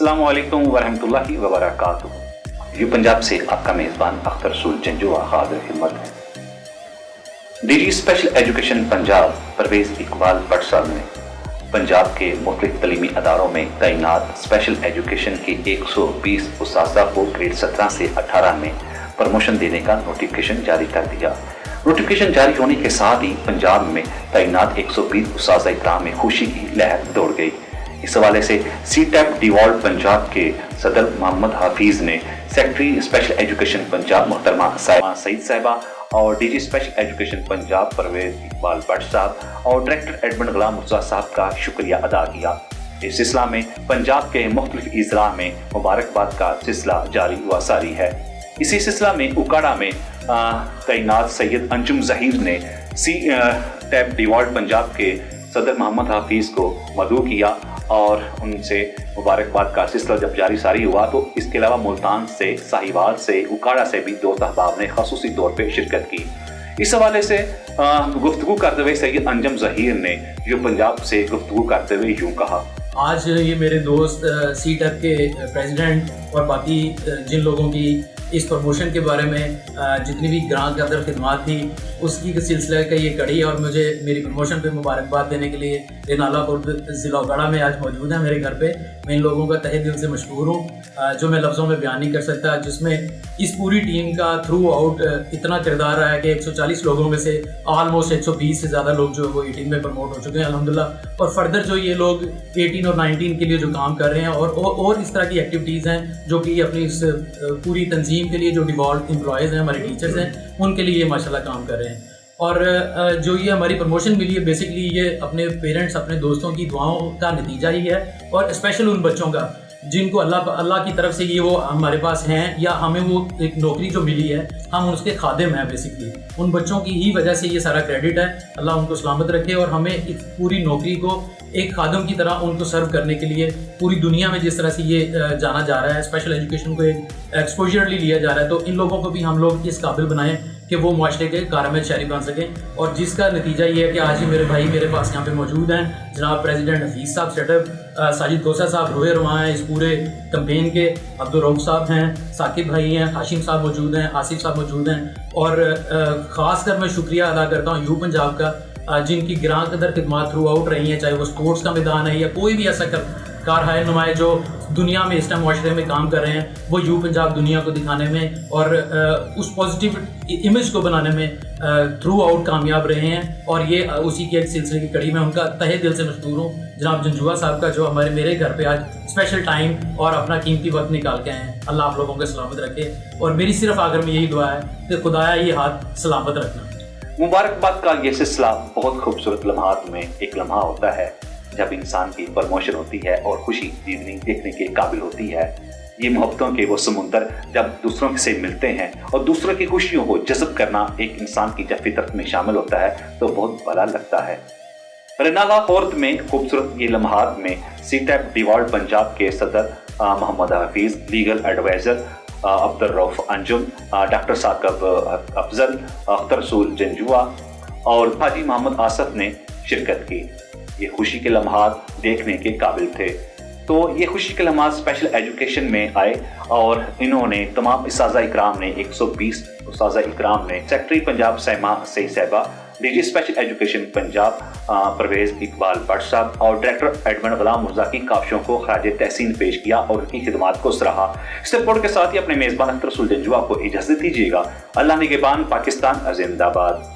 अस्सलाम वालेकुम वरहमतुल्लाहि वबरकातुहू। ये पंजाब से आपका मेज़बान अख्तर रसूल जंजुआ हाज़िर खिदमत है। DG special education Punjab Parvez Iqbal Bhatt साहब ने पंजाब के मुख्तलिफ तलीमी अदारों में तैनात स्पेशल एजुकेशन के 120 उस्ताज़ा को ग्रेड 17 से 18 में प्रमोशन देने का नोटिफिकेशन जारी कर दिया। नोटिफिकेशन जारी होने के साथ ही पंजाब में तैनात 120 उस्ताज़ा इकराम में खुशी की लहर दौड़ गई। इस हवाले से सीटैप डिवॉल्व पंजाब के सदर मोहम्मद हाफिज ने सेक्रेटरी स्पेशल एजुकेशन पंजाब मोहतरमा सईद साहिबा और DG special education Punjab Parvez Iqbal Bhatt साहब और डायरेक्टर एडमिन गुलाम मुर्तज़ा साहब का शुक्रिया अदा किया। इस सिलसिला में पंजाब के मुख्तलिफ इज़ला में मुबारकबाद का सिलसिला जारी व सारी है। इसी सिलसिला में उकाड़ा में तैनात सैयद अंजुम ज़हीर ने सीटैप डिवॉल्व पंजाब के सदर मोहम्मद हाफिज को मदऊ किया और उनसे मुबारकबाद का सिलसिला जब जारी सारी हुआ तो इसके अलावा मुल्तान से, साहिवाल से, उकाड़ा से भी दोस्त अहबाब ने ख़ुसूसी तौर पे शिरकत की। इस हवाले से गुफ्तगू करते हुए सैयद अंजुम ज़हीर ने जो पंजाब से गुफ्तगू करते हुए यूँ कहा, आज ये मेरे दोस्त सीटैप के प्रेसिडेंट और बाकी जिन लोगों की इस प्रमोशन के बारे में जितनी भी ग्रां कदर खिदमत थी उसकी सिलसिले का ये कड़ी और मुझे मेरी प्रमोशन पे मुबारकबाद देने के लिए नालापुर ज़िला उकाड़ा में आज मौजूद है मेरे घर पे। मैं इन लोगों का तहे दिल से मशकूर हूँ जो मैं लफ्ज़ों में बयान नहीं कर सकता, जिसमें इस पूरी टीम का थ्रू आउट इतना किरदार रहा है कि 140 लोगों में से ऑलमोस्ट 120 से ज़्यादा लोग जो है वो 18 में प्रमोट हो चुके हैं अल्हम्दुलिल्लाह। और फर्दर जो ये लोग 18 और 19 के लिए जो काम कर रहे हैं और इस तरह की एक्टिविटीज़ हैं जो कि अपनी इस पूरी तंजीम के लिए जो डिवॉल्व एम्प्लॉयज़ हैं, हमारे टीचर्स हैं, उनके लिए ये माशाल्लाह काम कर रहे हैं। और जो ये हमारी प्रमोशन मिली है बेसिकली ये अपने पेरेंट्स, अपने दोस्तों की दुआओं का नतीजा ही है और स्पेशल उन बच्चों का जिनको अल्लाह की तरफ से ये वो हमारे पास हैं या हमें वो एक नौकरी जो मिली है हम उसके खादिम हैं। बेसिकली उन बच्चों की ही वजह से ये सारा क्रेडिट है। अल्लाह उनको सलामत रखे और हमें इस पूरी नौकरी को एक खादिम की तरह उनको सर्व करने के लिए पूरी दुनिया में जिस तरह से ये जाना जा रहा है, स्पेशल एजुकेशन को एक एक्सपोजरली लिया जा रहा है, तो इन लोगों को भी हम लोग इस काबिल बनाएं कि वो माशरे के कारमल शहरी बन सकें। और जिसका नतीजा ये है कि आज ही मेरे भाई मेरे पास यहाँ पे मौजूद हैं, जनाब प्रेसिडेंट हफीज़ साहब सेटअप, साजिद कोसा साहब रोए रवां हैं इस पूरे कैंपेन के, अब्दुल रऊफ साहब हैं, साकिब भाई हैं, हाशिम साहब मौजूद हैं, आसिफ साहब मौजूद हैं। और ख़ास कर मैं शुक्रिया अदा करता हूँ यू पंजाब का जिनकी ग्रां कदर खिदमत थ्रू आउट रही हैं, चाहे वो स्पोर्ट्स का मैदान है या कोई भी ऐसा कार है नुमाए जो दुनिया में इस टाइम माशरे में काम कर रहे हैं, वो यू पंजाब दुनिया को दिखाने में और उस पॉजिटिव इमेज को बनाने में थ्रू आउट कामयाब रहे हैं। और ये उसी की एक सिलसिले की कड़ी में उनका तहे दिल से मशकूर हूँ जनाब जंजुआ साहब का, जो हमारे मेरे घर पे आज स्पेशल टाइम और अपना कीमती वक्त निकाल के आए हैं। अल्लाह आप लोगों को सलामत रखे और मेरी सिर्फ आखिर में यही दुआ है कि खुदाया ये हाथ सलामत रखना। मुबारकबाद का ये सिलसिला बहुत खूबसूरत लम्हात में एक लम्हा होता है जब इंसान की प्रमोशन होती है और खुशी देखने के काबिल होती है। ये मोहब्बतों के वो समुंदर जब दूसरों से मिलते हैं और दूसरों की खुशियों को जज़ब करना एक इंसान की जब फितरत में शामिल होता है तो बहुत भला लगता है। रनाला फोर्थ में खूबसूरत ये लम्हात में सीटैप डिवॉल्व पंजाब के सदर Mohammad Hafiz, legal adviser Abdul Rauf Anjum, doctor Saqib Afzal, Akhtar Rasool Janjua और हाजी मोहम्मद आसफ ने शिरकत की। ये खुशी के लम्हात देखने के काबिल थे। तो ये खुशी के लम्हात स्पेशल एजुकेशन में आए और इन्होंने तमाम उस्ताज़ा इकराम ने 120 उस्ताज़ा इकराम ने सेक्रेटरी पंजाब सईद साहिबा, DG special education Punjab Parvez Iqbal Bhatt साहब और डायरेक्टर एडमिन गुलाम मुर्तज़ा की काविशों को खराज तहसीन पेश किया और उनकी खिदमत को सराहा। इस रिपोर्ट के साथ ही अपने मेज़बान अख्तर रसूल जंजुआ को इजाज़त दीजिएगा। अल्लाह निगहबान, पाकिस्तान जिंदाबाद।